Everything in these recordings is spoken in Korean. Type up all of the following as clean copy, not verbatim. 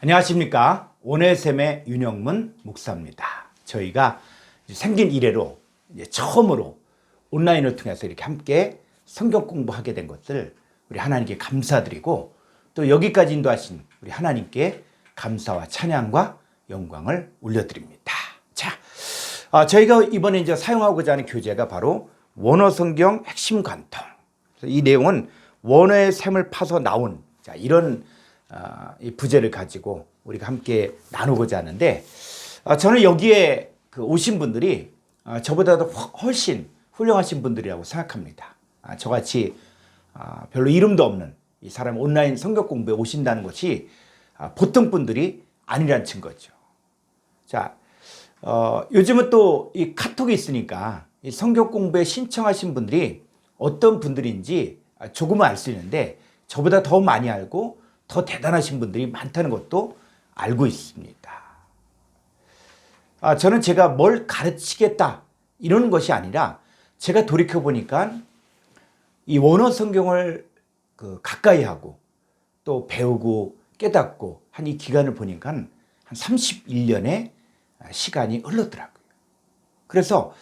안녕하십니까. 오네셈의 윤영문 목사입니다. 저희가 생긴 이래로 처음으로 온라인을 통해서 이렇게 함께 성경 공부하게 된 것을 우리 하나님께 감사드리고 또 여기까지 인도하신 우리 하나님께 감사와 찬양과 영광을 올려드립니다. 자, 저희가 이번에 이제 사용하고자 하는 교재가 바로 원어성경 핵심 관통. 이 내용은 원어의 셈을 파서 나온 이런 이 부제를 가지고 우리가 함께 나누고자 하는데, 저는 여기에 오신 분들이 저보다도 훨씬 훌륭하신 분들이라고 생각합니다. 저같이 별로 이름도 없는 이 사람 온라인 성경 공부에 오신다는 것이 보통 분들이 아니란 증거죠. 자, 요즘은 또 이 카톡이 있으니까 이 성경 공부에 신청하신 분들이 어떤 분들인지 조금은 알 수 있는데, 저보다 더 많이 알고 더 대단하신 분들이 많다는 것도 알고 있습니다. 저는 제가 뭘 가르치겠다 이런 것이 아니라, 제가 돌이켜보니까 이 원어 성경을 가까이 하고 또 배우고 깨닫고 한 이 기간을 보니까 한 31년의 시간이 흘렀더라고요. 그래서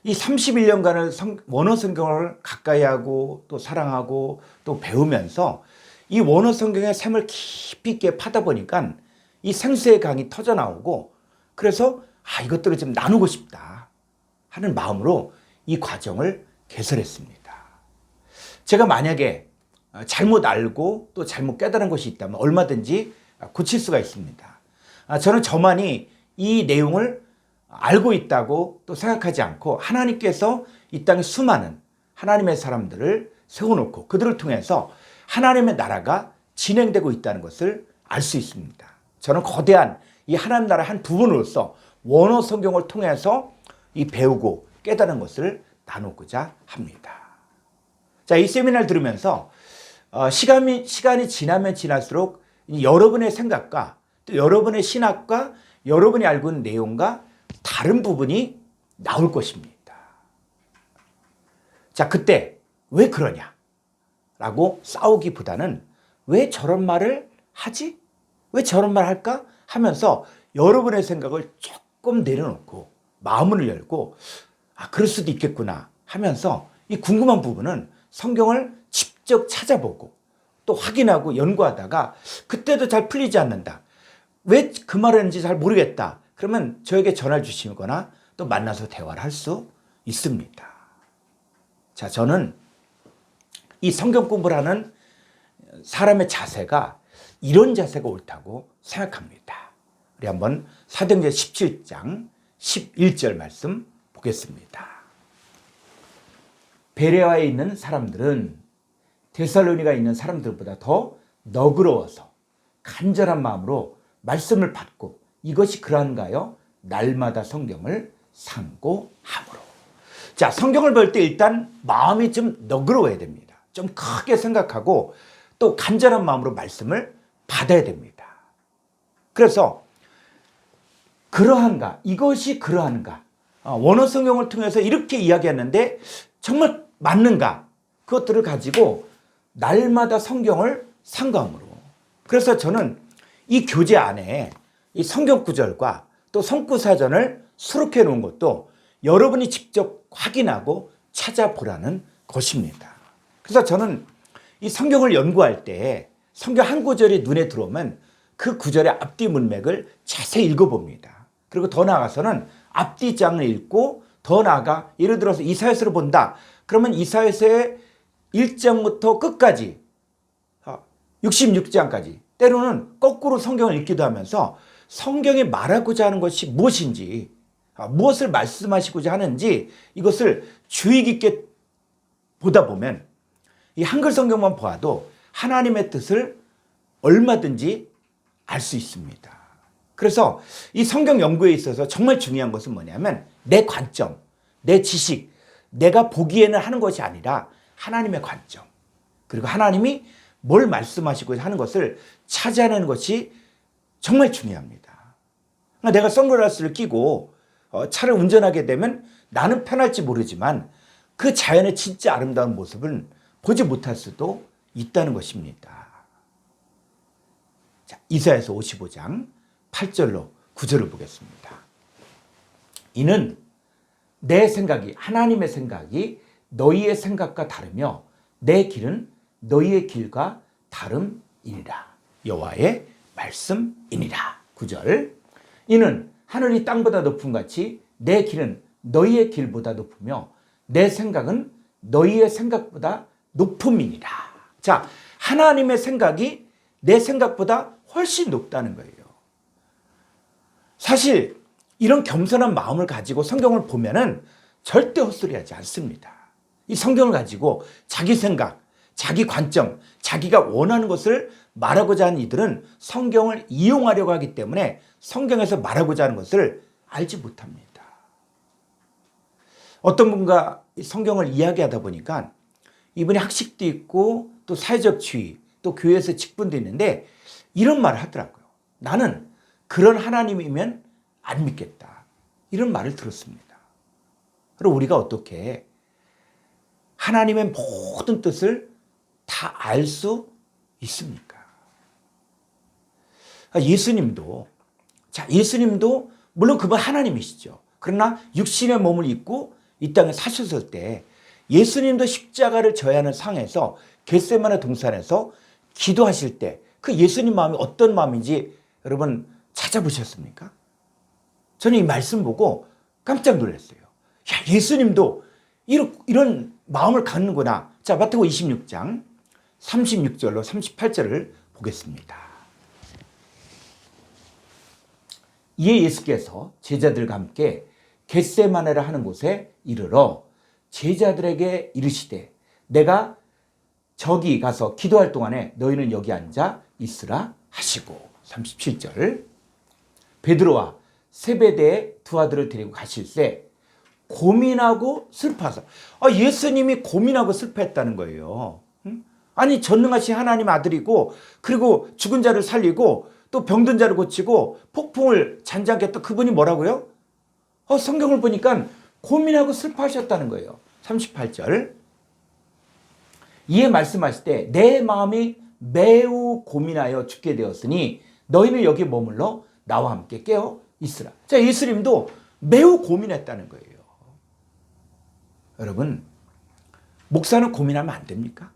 이 31년간을 원어 성경을 가까이 하고 또 사랑하고 또 배우면서 이 원어 성경의 샘을 깊이 있게 파다 보니까 이 생수의 강이 터져 나오고, 그래서 이것들을 좀 나누고 싶다 하는 마음으로 이 과정을 개설했습니다. 제가 만약에 잘못 알고 또 잘못 깨달은 것이 있다면 얼마든지 고칠 수가 있습니다. 저는 저만이 이 내용을 알고 있다고 또 생각하지 않고, 하나님께서 이 땅에 수많은 하나님의 사람들을 세워놓고 그들을 통해서 하나님의 나라가 진행되고 있다는 것을 알 수 있습니다. 저는 거대한 이 하나님 나라의 한 부분으로서 원어 성경을 통해서 이 배우고 깨달은 것을 나누고자 합니다. 자, 이 세미나를 들으면서 시간이 지나면 지날수록 여러분의 생각과 또 여러분의 신학과 여러분이 알고 있는 내용과 다른 부분이 나올 것입니다. 자, 그때 왜 그러냐 라고 싸우기보다는 왜 저런 말을 하지? 왜 저런 말 할까? 하면서 여러분의 생각을 조금 내려놓고 마음을 열고 그럴 수도 있겠구나 하면서 이 궁금한 부분은 성경을 직접 찾아보고 또 확인하고 연구하다가 그때도 잘 풀리지 않는다. 왜 그 말을 했는지 잘 모르겠다. 그러면 저에게 전화를 주시거나 또 만나서 대화를 할 수 있습니다. 자, 저는 이 성경 공부를 하는 사람의 자세가 이런 자세가 옳다고 생각합니다. 우리 한번 사도행전 17장 11절 말씀 보겠습니다. 베레아에 있는 사람들은 데살로니가에 있는 사람들보다 더 너그러워서 간절한 마음으로 말씀을 받고 이것이 그러한가요? 날마다 성경을 상고함으로. 자, 성경을 볼 때 일단 마음이 좀 너그러워야 됩니다. 좀 크게 생각하고 또 간절한 마음으로 말씀을 받아야 됩니다. 그래서 그러한가, 이것이 그러한가, 원어 성경을 통해서 이렇게 이야기했는데 정말 맞는가, 그것들을 가지고 날마다 성경을 상고함으로. 그래서 저는 이 교재 안에 이 성경 구절과 또 성구사전을 수록해 놓은 것도 여러분이 직접 확인하고 찾아보라는 것입니다. 그래서 저는 이 성경을 연구할 때 성경 한 구절이 눈에 들어오면 그 구절의 앞뒤 문맥을 자세히 읽어봅니다. 그리고 더 나아가서는 앞뒤 장을 읽고 더 나아가 예를 들어서 이사야서를 본다. 그러면 이사야서의 1장부터 끝까지 66장까지 때로는 거꾸로 성경을 읽기도 하면서 성경이 말하고자 하는 것이 무엇인지, 무엇을 말씀하시고자 하는지 이것을 주의 깊게 보다 보면 이 한글 성경만 보아도 하나님의 뜻을 얼마든지 알 수 있습니다. 그래서 이 성경 연구에 있어서 정말 중요한 것은 뭐냐면 내 관점, 내 지식, 내가 보기에는 하는 것이 아니라 하나님의 관점, 그리고 하나님이 뭘 말씀하시고 하는 것을 찾아내는 것이 정말 중요합니다. 내가 선글라스를 끼고 차를 운전하게 되면 나는 편할지 모르지만 그 자연의 진짜 아름다운 모습은 보지 못할 수도 있다는 것입니다. 자, 이사야서 55장 8절로 9절을 보겠습니다. 이는 내 생각이, 하나님의 생각이 너희의 생각과 다르며 내 길은 너희의 길과 다름이니라. 여호와의 말씀이니라. 9절. 이는 하늘이 땅보다 높음 같이 내 길은 너희의 길보다 높으며 내 생각은 너희의 생각보다 높음이니라. 자, 하나님의 생각이 내 생각보다 훨씬 높다는 거예요. 사실 이런 겸손한 마음을 가지고 성경을 보면은 절대 헛소리하지 않습니다. 이 성경을 가지고 자기 생각, 자기 관점, 자기가 원하는 것을 말하고자 하는 이들은 성경을 이용하려고 하기 때문에 성경에서 말하고자 하는 것을 알지 못합니다. 어떤 분과 성경을 이야기하다 보니까 이분이 학식도 있고 또 사회적 지위, 또 교회에서 직분도 있는데 이런 말을 하더라고요. 나는 그런 하나님이면 안 믿겠다. 이런 말을 들었습니다. 그럼 우리가 어떻게 하나님의 모든 뜻을 다 알 수 있습니까? 예수님도 물론 그분 하나님이시죠. 그러나 육신의 몸을 입고 이 땅에 사셨을 때 예수님도 십자가를 져야 하는 상황에서 겟세마네 동산에서 기도하실 때 그 예수님 마음이 어떤 마음인지 여러분 찾아보셨습니까? 저는 이 말씀 보고 깜짝 놀랐어요. 야, 예수님도 이런 마음을 갖는구나. 자, 마태복음 26장 36절로 38절을 보겠습니다. 이에 예수께서 제자들과 함께 겟세마네라 하는 곳에 이르러 제자들에게 이르시되 내가 저기 가서 기도할 동안에 너희는 여기 앉아 있으라 하시고 37절 베드로와 세베대의 두 아들을 데리고 가실새 고민하고 슬퍼하사. 예수님이 고민하고 슬퍼했다는 거예요. 아니 전능하신 하나님 아들이고 그리고 죽은 자를 살리고 또 병든 자를 고치고 폭풍을 잔잔케 했던 그분이 뭐라고요? 성경을 보니까 고민하고 슬퍼하셨다는 거예요. 38절 이에 말씀하실 때 내 마음이 매우 고민하여 죽게 되었으니 너희는 여기 머물러 나와 함께 깨어 있으라. 자, 예수님도 매우 고민했다는 거예요. 여러분, 목사는 고민하면 안 됩니까?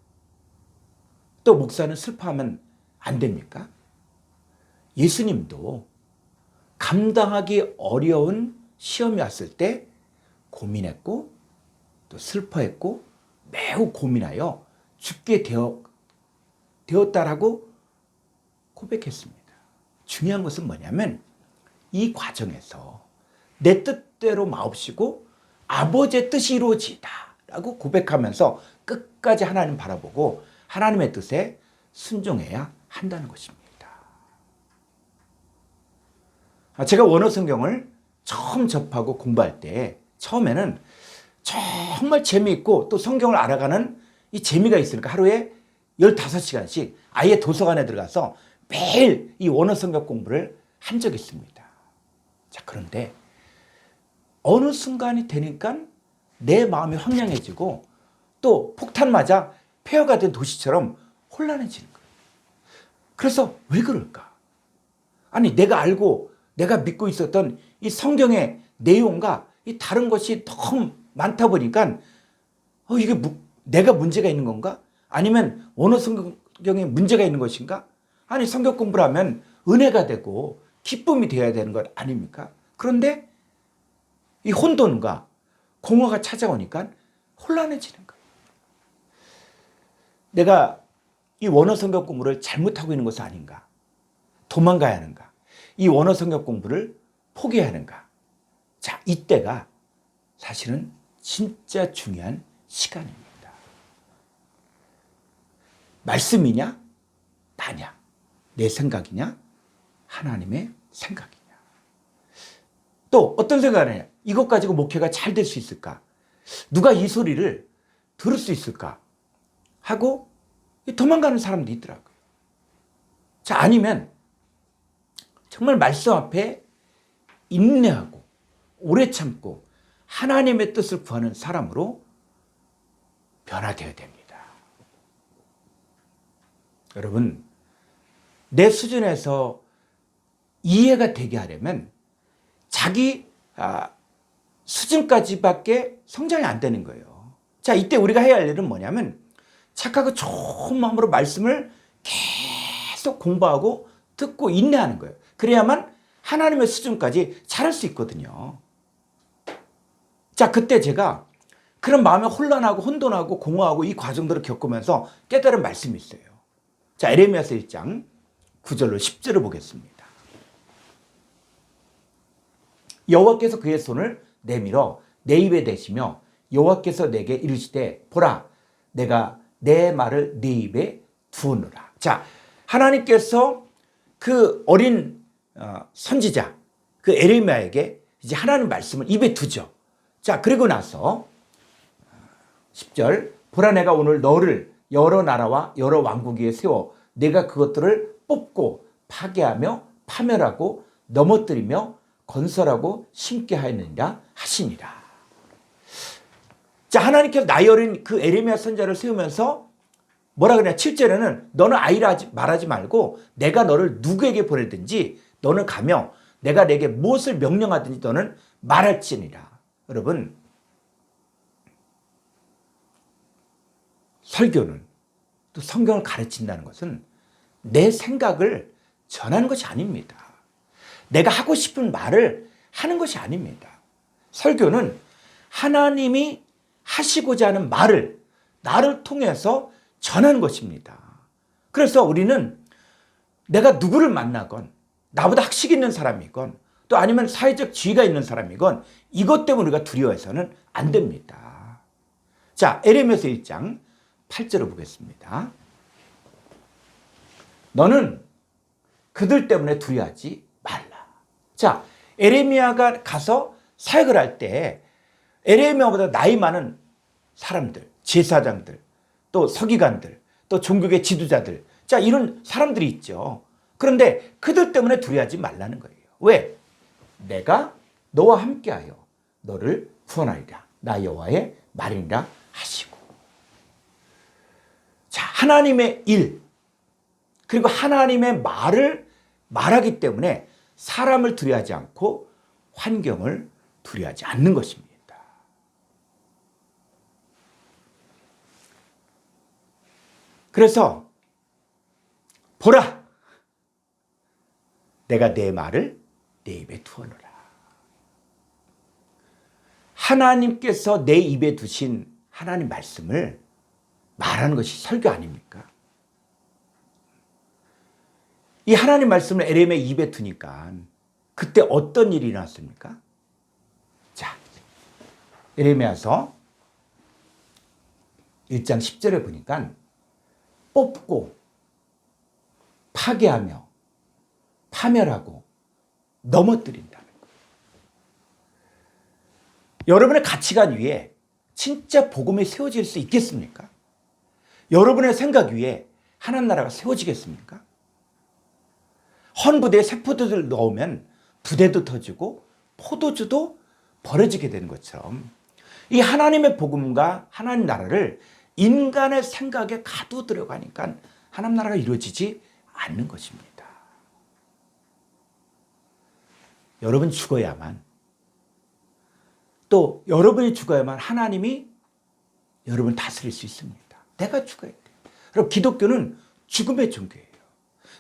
또 목사는 슬퍼하면 안 됩니까? 예수님도 감당하기 어려운 시험이 왔을 때 고민했고 또 슬퍼했고 매우 고민하여 죽게 되었다라고 고백했습니다. 중요한 것은 뭐냐면 이 과정에서 내 뜻대로 마옵시고 아버지의 뜻이 이루어지다 라고 고백하면서 끝까지 하나님 바라보고 하나님의 뜻에 순종해야 한다는 것입니다. 제가 원어 성경을 처음 접하고 공부할 때 처음에는 정말 재미있고 또 성경을 알아가는 이 재미가 있으니까 하루에 15시간씩 아예 도서관에 들어가서 매일 이 원어 성경 공부를 한 적이 있습니다. 자, 그런데 어느 순간이 되니까 내 마음이 황량해지고 또 폭탄 맞아 폐허가 된 도시처럼 혼란해지는 거예요. 그래서 왜 그럴까? 아니 내가 알고 내가 믿고 있었던 이 성경의 내용과 이 다른 것이 너무 많다 보니까 이게 내가 문제가 있는 건가? 아니면 원어 성경에 문제가 있는 것인가? 아니 성경 공부를 하면 은혜가 되고 기쁨이 되어야 되는 것 아닙니까? 그런데 이 혼돈과 공허가 찾아오니까 혼란해지는 거예요. 내가 이 원어 성경 공부를 잘못하고 있는 것은 아닌가? 도망가야 하는가? 이 원어 성경 공부를 포기해야 하는가? 자, 이때가 사실은 진짜 중요한 시간입니다. 말씀이냐? 나냐? 내 생각이냐? 하나님의 생각이냐? 또 어떤 생각을 하냐? 이것 가지고 목회가 잘 될 수 있을까? 누가 이 소리를 들을 수 있을까? 하고 도망가는 사람도 있더라고요. 자, 아니면 정말 말씀 앞에 인내하고 오래 참고 하나님의 뜻을 구하는 사람으로 변화되어야 됩니다. 여러분, 내 수준에서 이해가 되게 하려면 자기 수준까지밖에 성장이 안 되는 거예요. 자, 이때 우리가 해야 할 일은 뭐냐면 착하고 좋은 마음으로 말씀을 계속 공부하고 듣고 인내하는 거예요. 그래야만 하나님의 수준까지 잘할 수 있거든요. 자, 그때 제가 그런 마음에 혼란하고 혼돈하고 공허하고 이 과정들을 겪으면서 깨달은 말씀이 있어요. 자, 에레미야서 1장 9절로 10절을 보겠습니다. 여호와께서 그의 손을 내밀어 내 입에 대시며 여호와께서 내게 이르시되 보라 내가 내 말을 네 입에 두었노라. 자, 하나님께서 그 어린 선지자 그 에레미야에게 이제 하나님 말씀을 입에 두죠. 자, 그리고 나서 10절 보라 내가 오늘 너를 여러 나라와 여러 왕국 위에 세워 내가 그것들을 뽑고 파괴하며 파멸하고 넘어뜨리며 건설하고 심게 하였느니라 하시니라. 자, 하나님께서 나이 어린 그 에레미야 선지자를 세우면서 뭐라 그러냐, 7절에는 너는 아이라 말하지 말고 내가 너를 누구에게 보내든지 너는 가며 내가 내게 무엇을 명령하든지 너는 말할지니라. 여러분, 설교는 또 성경을 가르친다는 것은 내 생각을 전하는 것이 아닙니다. 내가 하고 싶은 말을 하는 것이 아닙니다. 설교는 하나님이 하시고자 하는 말을 나를 통해서 전하는 것입니다. 그래서 우리는 내가 누구를 만나건 나보다 학식 있는 사람이건 또 아니면 사회적 지위가 있는 사람이건 이것 때문에 우리가 두려워해서는 안 됩니다. 자, 에레미야서 1장 8절을 보겠습니다. 너는 그들 때문에 두려워하지 말라. 자, 에레미야가 가서 사역을 할 때 에레미야보다 나이 많은 사람들, 제사장들, 또 서기관들, 또 종교계 지도자들, 자, 이런 사람들이 있죠. 그런데 그들 때문에 두려워하지 말라는 거예요. 왜? 내가 너와 함께하여 너를 구원하리라. 나 여호와의 말이니라 하시고. 자, 하나님의 일, 그리고 하나님의 말을 말하기 때문에 사람을 두려워하지 않고 환경을 두려워하지 않는 것입니다. 그래서 보라, 내가 내 말을 내 입에 두어놓으라. 하나님께서 내 입에 두신 하나님 말씀을 말하는 것이 설교 아닙니까? 이 하나님 말씀을 에레미야 입에 두니까 그때 어떤 일이 일어났습니까? 자, 에레미야서 1장 10절에 보니까 뽑고 파괴하며 파멸하고 넘어뜨린다는 거예요. 여러분의 가치관 위에 진짜 복음이 세워질 수 있겠습니까? 여러분의 생각 위에 하나님 나라가 세워지겠습니까? 헌부대에 세포들을 넣으면 부대도 터지고 포도주도 벌어지게 되는 것처럼 이 하나님의 복음과 하나님 나라를 인간의 생각에 가두 들어가니까 하나님 나라가 이루어지지 않는 것입니다. 여러분 죽어야만, 또 여러분이 죽어야만 하나님이 여러분을 다스릴 수 있습니다. 내가 죽어야 돼요. 그럼 기독교는 죽음의 종교예요.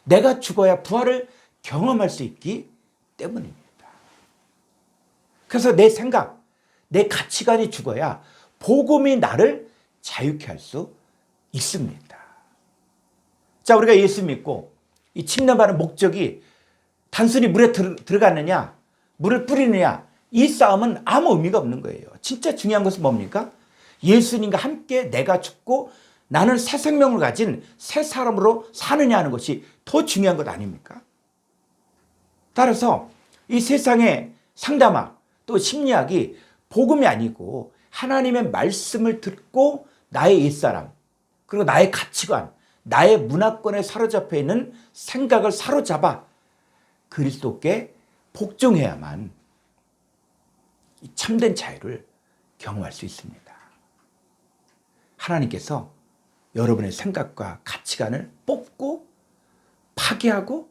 내가 죽어야 부활을 경험할 수 있기 때문입니다. 그래서 내 생각, 내 가치관이 죽어야 복음이 나를 자유케 할 수 있습니다. 자, 우리가 예수 믿고 이 침례받는 목적이 단순히 물에 들어갔느냐, 물을 뿌리느냐, 이 싸움은 아무 의미가 없는 거예요. 진짜 중요한 것은 뭡니까? 예수님과 함께 내가 죽고 나는 새 생명을 가진 새 사람으로 사느냐 하는 것이 더 중요한 것 아닙니까? 따라서 이 세상의 상담학 또 심리학이 복음이 아니고 하나님의 말씀을 듣고 나의 옛사람, 그리고 나의 가치관, 나의 문화권에 사로잡혀 있는 생각을 사로잡아 그리스도께 복종해야만 참된 자유를 경험할 수 있습니다. 하나님께서 여러분의 생각과 가치관을 뽑고 파괴하고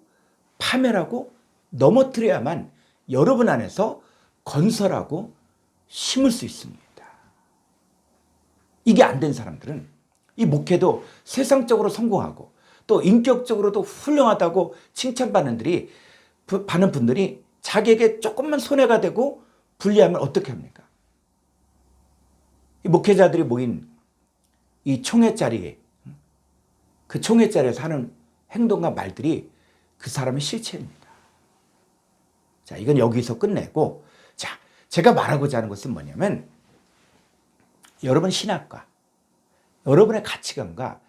파멸하고 넘어뜨려야만 여러분 안에서 건설하고 심을 수 있습니다. 이게 안 된 사람들은 이 목회도 세상적으로 성공하고 또 인격적으로도 훌륭하다고 칭찬받는 분들이 자기에게 조금만 손해가 되고 불리하면 어떻게 합니까? 이 목회자들이 모인 이 총회 자리에, 그 총회 자리에서 하는 행동과 말들이 그 사람의 실체입니다. 자, 이건 여기서 끝내고, 자, 제가 말하고자 하는 것은 뭐냐면, 여러분 신학과, 여러분의 가치관과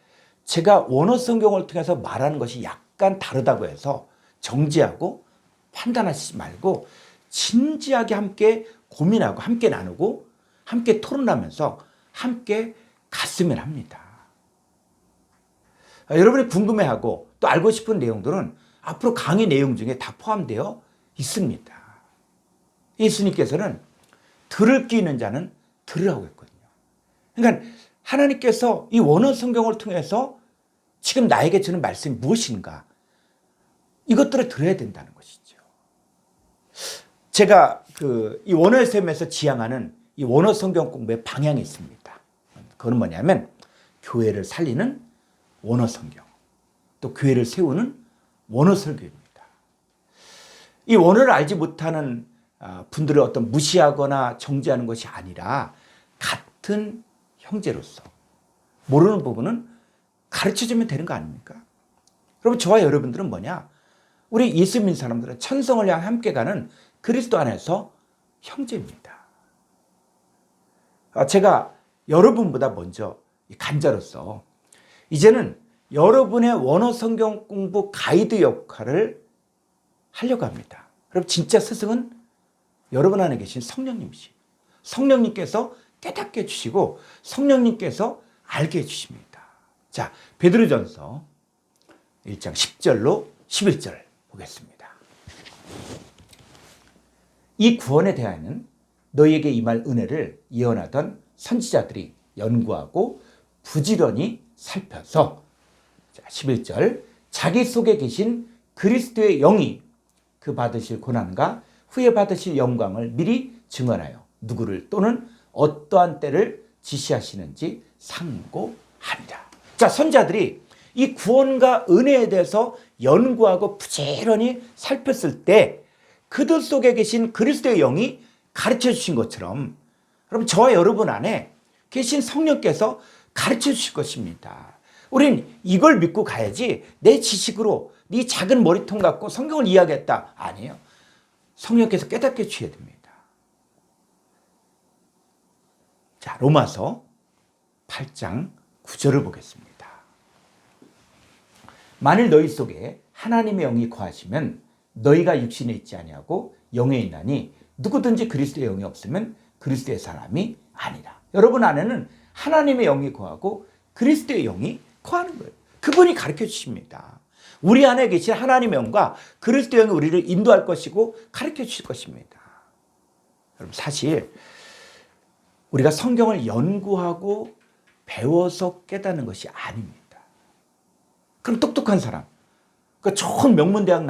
제가 원어 성경을 통해서 말하는 것이 약간 다르다고 해서 정지하고 판단하시지 말고 진지하게 함께 고민하고 함께 나누고 함께 토론하면서 함께 갔으면 합니다. 여러분이 궁금해하고 또 알고 싶은 내용들은 앞으로 강의 내용 중에 다 포함되어 있습니다. 예수님께서는 들을 귀 있는 자는 들으라고 했거든요. 그러니까 하나님께서 이 원어 성경을 통해서 지금 나에게 주는 말씀이 무엇인가, 이것들을 들어야 된다는 것이죠. 제가 이 원어 SM에서 지향하는 이 원어 성경 공부의 방향이 있습니다. 그건 뭐냐면 교회를 살리는 원어 성경, 또 교회를 세우는 원어 설교입니다. 이 원어를 알지 못하는 분들을 어떤 무시하거나 정죄하는 것이 아니라 같은 형제로서 모르는 부분은 가르쳐주면 되는 거 아닙니까? 그러면 저와 여러분들은 뭐냐? 우리 예수 믿는 사람들은 천성을 향해 함께 가는 그리스도 안에서 형제입니다. 제가 여러분보다 먼저 간자로서 이제는 여러분의 원어 성경 공부 가이드 역할을 하려고 합니다. 그럼 진짜 스승은 여러분 안에 계신 성령님이시죠. 성령님께서 깨닫게 해주시고 성령님께서 알게 해주십니다. 자, 베드로전서 1장 10절로 11절 보겠습니다. 이 구원에 대하여는 너희에게 임할 은혜를 예언하던 선지자들이 연구하고 부지런히 살펴서, 자, 11절, 자기 속에 계신 그리스도의 영이 그 받으실 고난과 후에 받으실 영광을 미리 증언하여 누구를 또는 어떠한 때를 지시하시는지 상고하니라. 자, 선지자들이 이 구원과 은혜에 대해서 연구하고 부지런히 살폈을 때 그들 속에 계신 그리스도의 영이 가르쳐 주신 것처럼, 그럼 저와 여러분 안에 계신 성령께서 가르쳐 주실 것입니다. 우린 이걸 믿고 가야지 내 지식으로 네 작은 머리통 갖고 성경을 이해하겠다, 아니에요. 성령께서 깨닫게 주셔야 됩니다. 자, 로마서 8장 9절을 보겠습니다. 만일 너희 속에 하나님의 영이 거하시면 너희가 육신에 있지 아니하고 영에 있나니 누구든지 그리스도의 영이 없으면 그리스도의 사람이 아니라. 여러분 안에는 하나님의 영이 거하고 그리스도의 영이 거하는 거예요. 그분이 가르쳐 주십니다. 우리 안에 계신 하나님의 영과 그리스도의 영이 우리를 인도할 것이고 가르쳐 주실 것입니다. 여러분, 사실 우리가 성경을 연구하고 배워서 깨닫는 것이 아닙니다. 그럼 똑똑한 사람, 그 좋은 명문대학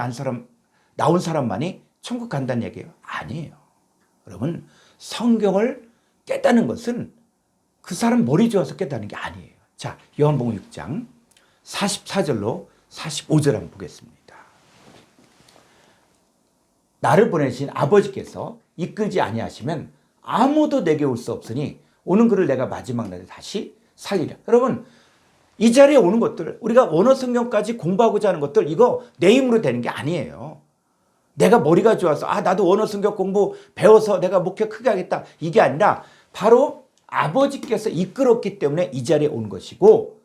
나온 사람만이 천국 간다는 얘기예요? 아니에요. 여러분, 성경을 깨닫는 것은 그 사람 머리 좋아서 깨닫는 게 아니에요. 자, 요한복음 6장 44절로 45절 한번 보겠습니다. 나를 보내신 아버지께서 이끌지 아니하시면 아무도 내게 올 수 없으니 오는 그를 내가 마지막 날에 다시 살리라. 여러분, 이 자리에 오는 것들, 우리가 원어 성경까지 공부하고자 하는 것들, 이거 내 힘으로 되는 게 아니에요. 내가 머리가 좋아서 나도 원어 성경 공부 배워서 내가 목회 크게 하겠다, 이게 아니라 바로 아버지께서 이끌었기 때문에 이 자리에 온 것이고,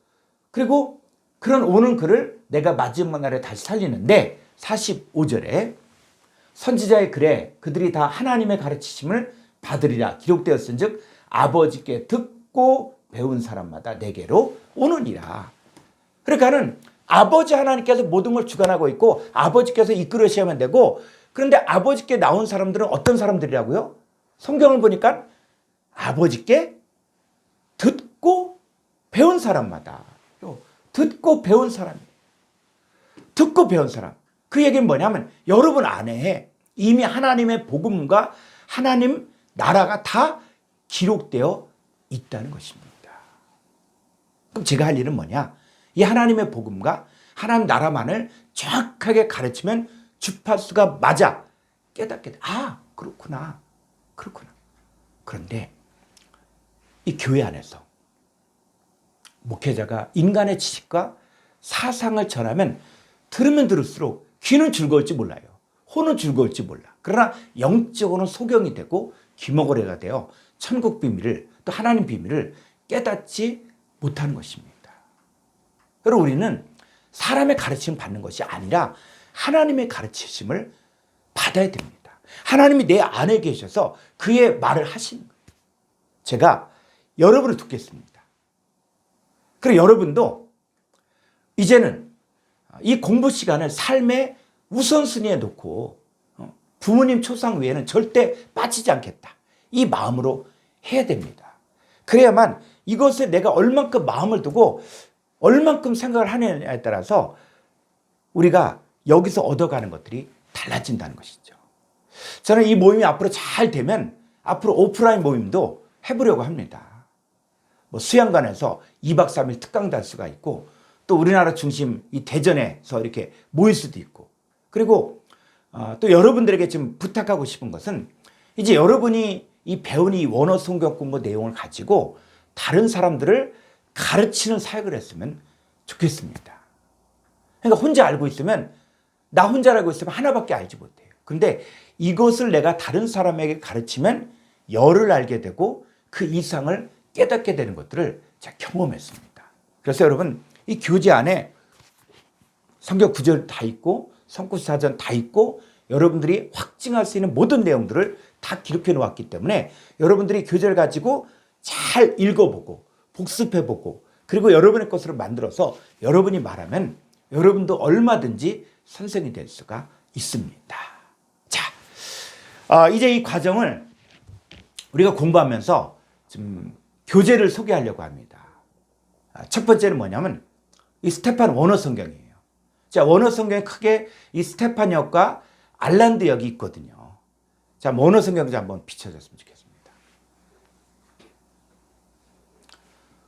그리고 그런 오는 그를 내가 마지막 날에 다시 살리는데, 45절에 선지자의 글에 그들이 다 하나님의 가르치심을 받으리라 기록되었은즉 아버지께 듣고 배운 사람마다 내게로 오느니라. 그러니까는 아버지 하나님께서 모든 걸 주관하고 있고 아버지께서 이끌으시면 되고, 그런데 아버지께 나온 사람들은 어떤 사람들이라고요? 성경을 보니까 아버지께 듣고 배운 사람마다, 듣고 배운 사람이에요. 듣고 배운 사람. 그 얘기는 뭐냐면 여러분 안에 이미 하나님의 복음과 하나님 나라가 다 기록되어 있다는 것입니다. 그럼 제가 할 일은 뭐냐? 이 하나님의 복음과 하나님 나라만을 정확하게 가르치면 주파수가 맞아 깨닫게 돼. 아, 그렇구나. 그렇구나. 그런데 이 교회 안에서 목회자가 인간의 지식과 사상을 전하면 들으면 들을수록 귀는 즐거울지 몰라요. 혼은 즐거울지 몰라. 그러나 영적으로는 소경이 되고 귀머거리가 되어 천국 비밀을 또 하나님 비밀을 깨닫지 못하는 것입니다. 그리고 우리는 사람의 가르침을 받는 것이 아니라 하나님의 가르치심을 받아야 됩니다. 하나님이 내 안에 계셔서 그의 말을 하시는 거예요. 제가 여러분을 듣겠습니다. 그리고 여러분도 이제는 이 공부 시간을 삶의 우선순위에 놓고 부모님 초상 외에는 절대 빠지지 않겠다. 이 마음으로 해야 됩니다. 그래야만 이것에 내가 얼만큼 마음을 두고 얼만큼 생각을 하느냐에 따라서 우리가 여기서 얻어가는 것들이 달라진다는 것이죠. 저는 이 모임이 앞으로 잘 되면 앞으로 오프라인 모임도 해보려고 합니다. 뭐 수양관에서 2박 3일 특강도 할 수가 있고 또 우리나라 중심 이 대전에서 이렇게 모일 수도 있고 그리고 또 여러분들에게 지금 부탁하고 싶은 것은 이제 여러분이 이 배운 이 원어 성경 공부 내용을 가지고 다른 사람들을 가르치는 사역을 했으면 좋겠습니다. 그러니까 혼자 알고 있으면 나 혼자 알고 있으면 하나밖에 알지 못해요. 그런데 이것을 내가 다른 사람에게 가르치면 열을 알게 되고 그 이상을 깨닫게 되는 것들을 제가 경험했습니다. 그래서 여러분 이 교재 안에 성경 구절 다 있고 성구사전 다 있고 여러분들이 확증할 수 있는 모든 내용들을 다 기록해 놓았기 때문에 여러분들이 교재를 가지고 잘 읽어보고 복습해보고 그리고 여러분의 것으로 만들어서 여러분이 말하면 여러분도 얼마든지 선생이 될 수가 있습니다. 자, 이제 이 과정을 우리가 공부하면서 좀 교재를 소개하려고 합니다. 첫 번째는 뭐냐면 이 스테판 원어 성경이에요. 자, 원어 성경에 크게 이 스테판 역과 알란드 역이 있거든요. 자, 원어 성경 좀 한번 비춰줬으면 좋겠습니다.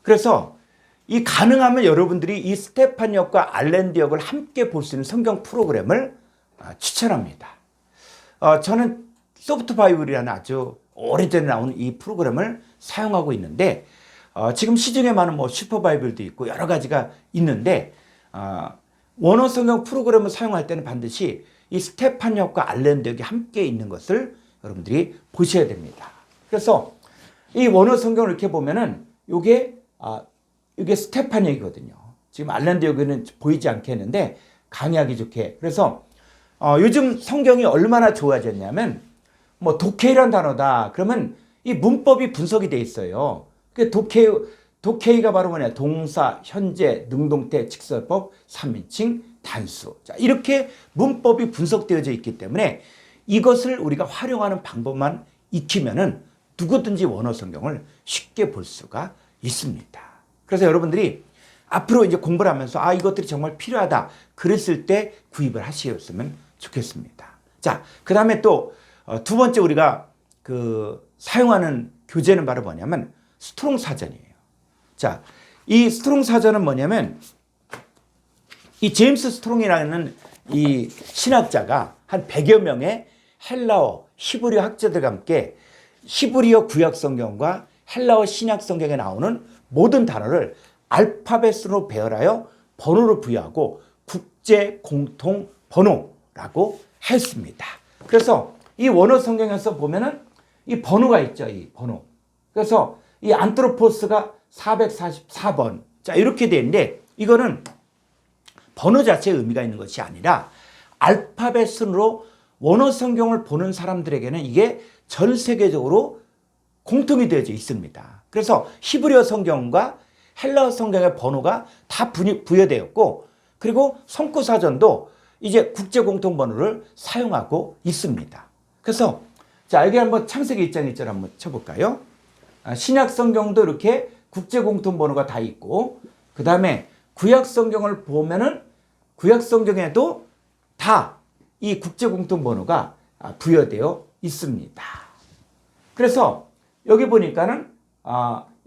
그래서 이 가능하면 여러분들이 이 스테판 역과 알란드 역을 함께 볼 수 있는 성경 프로그램을 추천합니다. 저는 소프트 바이블이라는 아주 오래전에 나온 이 프로그램을 사용하고 있는데 지금 시중에 많은 뭐 슈퍼 바이블도 있고 여러 가지가 있는데 원어 성경 프로그램을 사용할 때는 반드시 이 스테판 역과 알란드 역이 함께 있는 것을 여러분들이 보셔야 됩니다. 그래서 이 원어 성경을 이렇게 보면은 이게 스테판 역이거든요. 지금 알란드 역은 보이지 않게 했는데 강의하기 좋게. 그래서 요즘 성경이 얼마나 좋아졌냐면 뭐 독해이란 단어다. 그러면 이 문법이 분석이 돼 있어요. 그 독해이가 바로 뭐냐? 동사, 현재, 능동태, 직설법, 3인칭, 단수. 자, 이렇게 문법이 분석되어져 있기 때문에 이것을 우리가 활용하는 방법만 익히면은 누구든지 원어 성경을 쉽게 볼 수가 있습니다. 그래서 여러분들이 앞으로 이제 공부를 하면서 이것들이 정말 필요하다. 그랬을 때 구입을 하셨으면 좋겠습니다. 자, 그 다음에 또 두 번째 우리가 사용하는 교재는 바로 뭐냐면 스트롱 사전이에요. 자, 이 스트롱 사전은 뭐냐면 이 제임스 스트롱이라는 이 신학자가 한 100여 명의 헬라어, 히브리어 학자들과 함께 히브리어 구약 성경과 헬라어 신약 성경에 나오는 모든 단어를 알파벳으로 배열하여 번호를 부여하고 국제 공통 번호라고 했습니다. 그래서 이 원어 성경에서 보면은 이 번호가 있죠, 이 번호. 그래서 이 안트로포스가 444번. 자, 이렇게 되어 있는데 이거는 번호 자체의 의미가 있는 것이 아니라 알파벳 순으로 원어 성경을 보는 사람들에게는 이게 전 세계적으로 공통이 되어져 있습니다. 그래서 히브리어 성경과 헬라어 성경의 번호가 다 부여되었고 그리고 성구사전도 이제 국제 공통 번호를 사용하고 있습니다. 그래서 자, 여기 한번 창세기 1장 1절 한번 쳐볼까요? 신약 성경도 이렇게 국제 공통 번호가 다 있고 그 다음에 구약 성경을 보면은 구약 성경에도 다 이 국제 공통 번호가 부여되어 있습니다. 그래서 여기 보니까는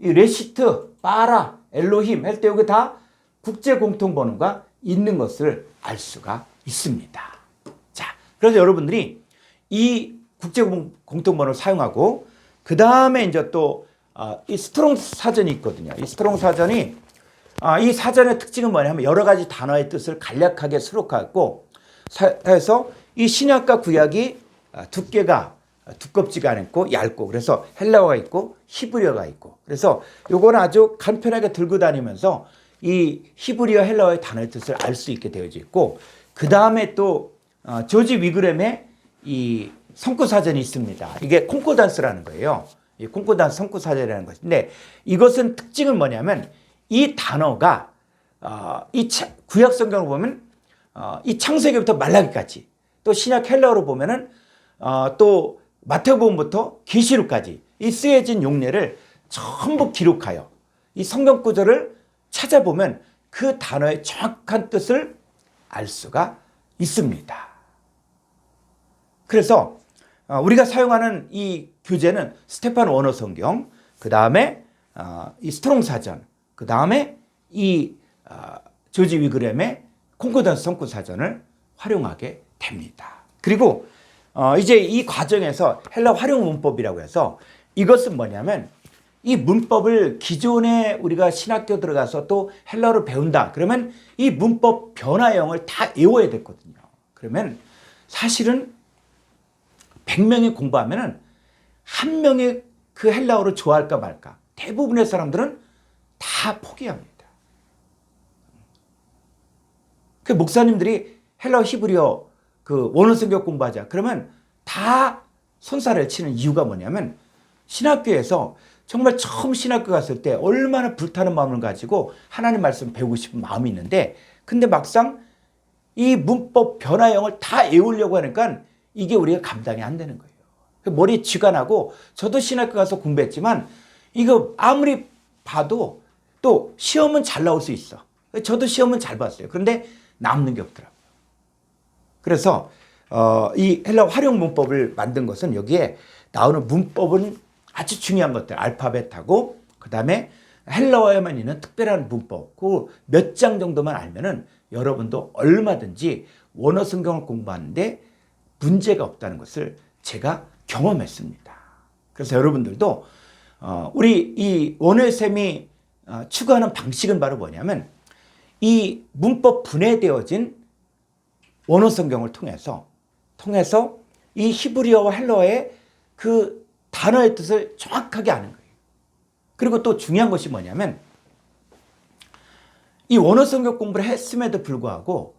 이 레시트, 바라, 엘로힘 할 때 여기 다 국제 공통 번호가 있는 것을 알 수가 있습니다. 자, 그래서 여러분들이 이 국제 공통 번호를 사용하고 그 다음에 이제 또 이 스트롱 사전이 있거든요. 이 스트롱 사전이 이 사전의 특징은 뭐냐면 여러 가지 단어의 뜻을 간략하게 수록하고 해서 이 신약과 구약이 두께가 두껍지가 않고 얇고 그래서 헬라어가 있고 히브리어가 있고 그래서 요거는 아주 간편하게 들고 다니면서 이 히브리어 헬라어의 단어의 뜻을 알 수 있게 되어져 있고 그 다음에 또 조지 위그램의 이 성구사전이 있습니다. 이게 콩코단스라는 거예요. 이 콩코단스 성구사전이라는 것인데 이것은 특징은 뭐냐면 이 단어가 이 구약 성경을 보면 이 창세기부터 말라기까지 또 신약 헬라어로 보면은 또 마태복음부터 계시록까지 이 쓰여진 용례를 전부 기록하여 이 성경 구절을 찾아보면 그 단어의 정확한 뜻을 알 수가 있습니다. 그래서 우리가 사용하는 이 교재는 스테판 워너 성경, 그 다음에 이 스트롱 사전, 그 다음에 이 조지 위그램의 콩코던스 성구 사전을 활용하게 됩니다. 그리고 이제 이 과정에서 헬라 활용 문법이라고 해서 이것은 뭐냐면 이 문법을 기존에 우리가 신학교 들어가서 또 헬라어를 배운다. 그러면 이 문법 변화형을 다 외워야 됐거든요. 그러면 사실은 100명이 공부하면은 한 명이 그 헬라어를 좋아할까 말까. 대부분의 사람들은 다 포기합니다. 그 목사님들이 헬라어 히브리어 그 원어 성경 공부하자. 그러면 다 손살을 치는 이유가 뭐냐면 신학교에서 정말 처음 신학교 갔을 때 얼마나 불타는 마음을 가지고 하나님 말씀 배우고 싶은 마음이 있는데 근데 막상 이 문법 변화형을 다 외우려고 하니까 이게 우리가 감당이 안 되는 거예요. 머리에 쥐가 나고 저도 신학교 가서 공부했지만 이거 아무리 봐도 또 시험은 잘 나올 수 있어. 저도 시험은 잘 봤어요. 그런데 남는 게 없더라고요. 그래서 이 헬라 활용 문법을 만든 것은 여기에 나오는 문법은 아주 중요한 것들 알파벳하고 그 다음에 헬라어에만 있는 특별한 문법 그 몇 장 정도만 알면은 여러분도 얼마든지 원어 성경을 공부하는데 문제가 없다는 것을 제가 경험했습니다. 그래서 여러분들도 우리 이 원어의 셈이 추구하는 방식은 바로 뭐냐면 이 문법 분해되어진 원어 성경을 통해서 이 히브리어와 헬라어의 그 단어의 뜻을 정확하게 아는 거예요. 그리고 또 중요한 것이 뭐냐면 이 원어 성경 공부를 했음에도 불구하고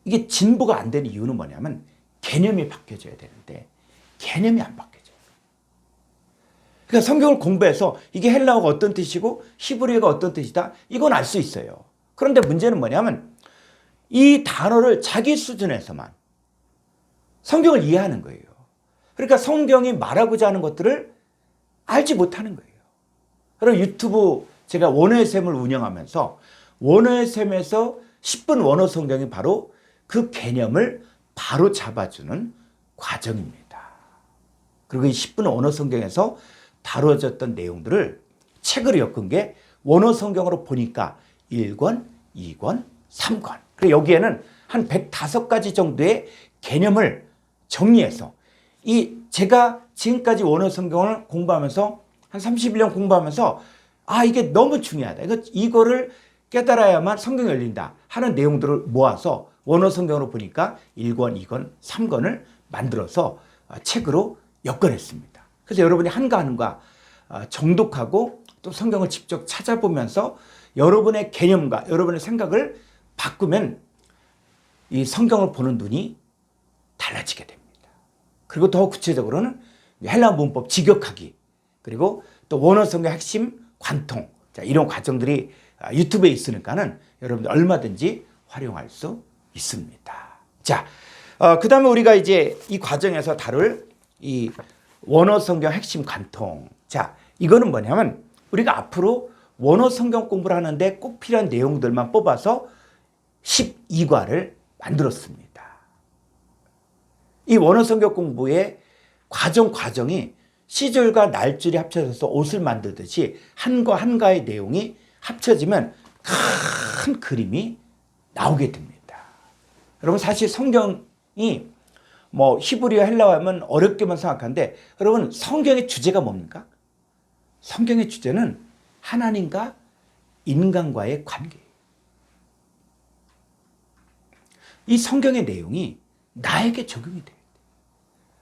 이게 진보가 안 되는 이유는 뭐냐면 개념이 바뀌어져야 되는데 개념이 안 바뀌어져요. 그러니까 성경을 공부해서 이게 헬라어가 어떤 뜻이고 히브리어가 어떤 뜻이다 이건 알 수 있어요. 그런데 문제는 뭐냐면 이 단어를 자기 수준에서만 성경을 이해하는 거예요. 그러니까 성경이 말하고자 하는 것들을 알지 못하는 거예요. 그럼 유튜브 제가 원어의 셈을 운영하면서 원어의 셈에서 10분 원어 성경이 바로 그 개념을 바로 잡아주는 과정입니다. 그리고 이 10분 원어 성경에서 다뤄졌던 내용들을 책으로 엮은 게 원어 성경으로 보니까 1권, 2권, 3권. 그리고 여기에는 한 105가지 정도의 개념을 정리해서 제가 지금까지 원어 성경을 공부하면서 한 31년 공부하면서 이게 너무 중요하다. 이거를 깨달아야만 성경이 열린다 하는 내용들을 모아서 원어 성경으로 보니까 1권, 2권, 3권을 만들어서 책으로 엮어냈습니다. 그래서 여러분이 한가 정독하고 또 성경을 직접 찾아보면서 여러분의 개념과 여러분의 생각을 바꾸면 이 성경을 보는 눈이 달라지게 됩니다. 그리고 더 구체적으로는 헬라 문법 직역하기 그리고 또 원어 성경 핵심 관통 이런 과정들이 유튜브에 있으니까는 여러분들 얼마든지 활용할 수 있습니다. 자, 그 다음에 우리가 이제 이 과정에서 다룰 이 원어 성경 핵심 관통. 자, 이거는 뭐냐면 우리가 앞으로 원어 성경 공부를 하는데 꼭 필요한 내용들만 뽑아서 12과를 만들었습니다. 이 원어성경 공부의 과정이 시절과 날줄이 합쳐져서 옷을 만들듯이 한과 한가의 내용이 합쳐지면 큰 그림이 나오게 됩니다. 여러분 사실 성경이 뭐 히브리어 헬라어하면 어렵게만 생각하는데 여러분 성경의 주제가 뭡니까? 성경의 주제는 하나님과 인간과의 관계예요. 이 성경의 내용이 나에게 적용이 돼요.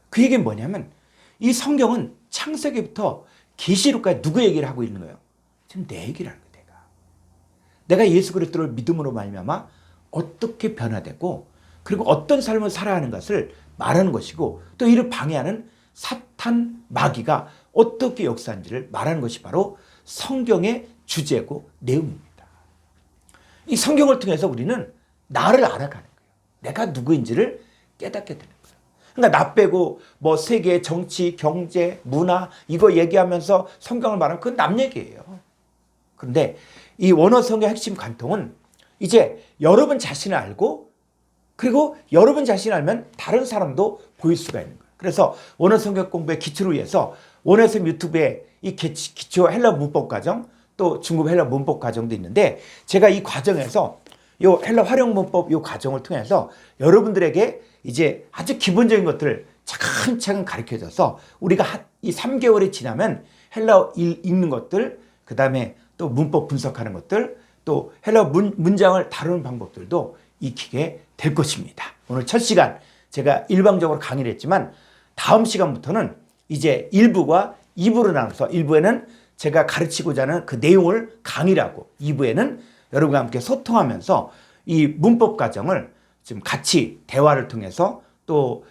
그 얘기는 뭐냐면 이 성경은 창세기부터 계시록까지 누구 얘기를 하고 있는 거예요? 지금 내 얘기를 하는 거예요. 내가 예수 그리스도를 믿음으로 말미암아 어떻게 변화되고 그리고 어떤 삶을 살아야 하는 것을 말하는 것이고 또 이를 방해하는 사탄 마귀가 어떻게 역사하는지를 말하는 것이 바로 성경의 주제고 내용입니다. 이 성경을 통해서 우리는 나를 알아가는 거예요. 내가 누구인지를 깨닫게 되는 거예요. 그러니까 나 빼고 뭐 세계, 정치, 경제, 문화 이거 얘기하면서 성경을 말하면 그건 남 얘기예요. 그런데 이 원어 성경 핵심 관통은 이제 여러분 자신을 알고 그리고 여러분 자신을 알면 다른 사람도 보일 수가 있는 거예요. 그래서 원어 성경 공부의 기초를 위해서 원어쌤 유튜브에 이 기초 헬라 문법 과정 또 중급 헬라 문법 과정도 있는데 제가 이 과정에서 이 헬라 활용 문법 이 과정을 통해서 여러분들에게 이제 아주 기본적인 것들을 차근차근 가르쳐줘서 우리가 이 3개월이 지나면 헬라어 읽는 것들 그 다음에 또 문법 분석하는 것들 또 헬라어 문장을 다루는 방법들도 익히게 될 것입니다. 오늘 첫 시간 제가 일방적으로 강의를 했지만 다음 시간부터는 이제 1부와 2부로 나눠서 1부에는 제가 가르치고자 하는 그 내용을 강의를 하고 2부에는 여러분과 함께 소통하면서 이 문법 과정을 지금 같이 대화를 통해서 또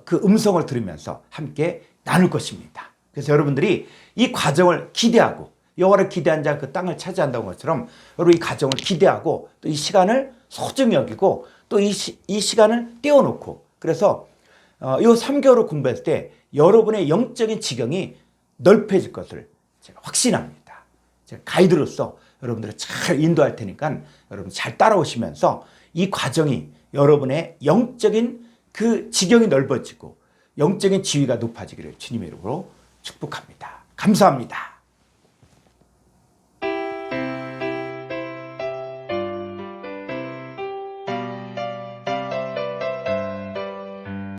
그 음성을 들으면서 함께 나눌 것입니다. 그래서 여러분들이 이 과정을 기대하고 여호와를 기대한 자 그 땅을 차지한다는 것처럼 여러분 이 과정을 기대하고 또 이 시간을 소중히 여기고 또 이 시간을 떼어놓고 그래서 이 3개월을 공부했을 때 여러분의 영적인 지경이 넓혀질 것을 제가 확신합니다. 제가 가이드로서 여러분들을 잘 인도할 테니까 여러분 잘 따라오시면서 이 과정이 여러분의 영적인 그 지경이 넓어지고 영적인 지위가 높아지기를 주님의 이름으로 축복합니다. 감사합니다.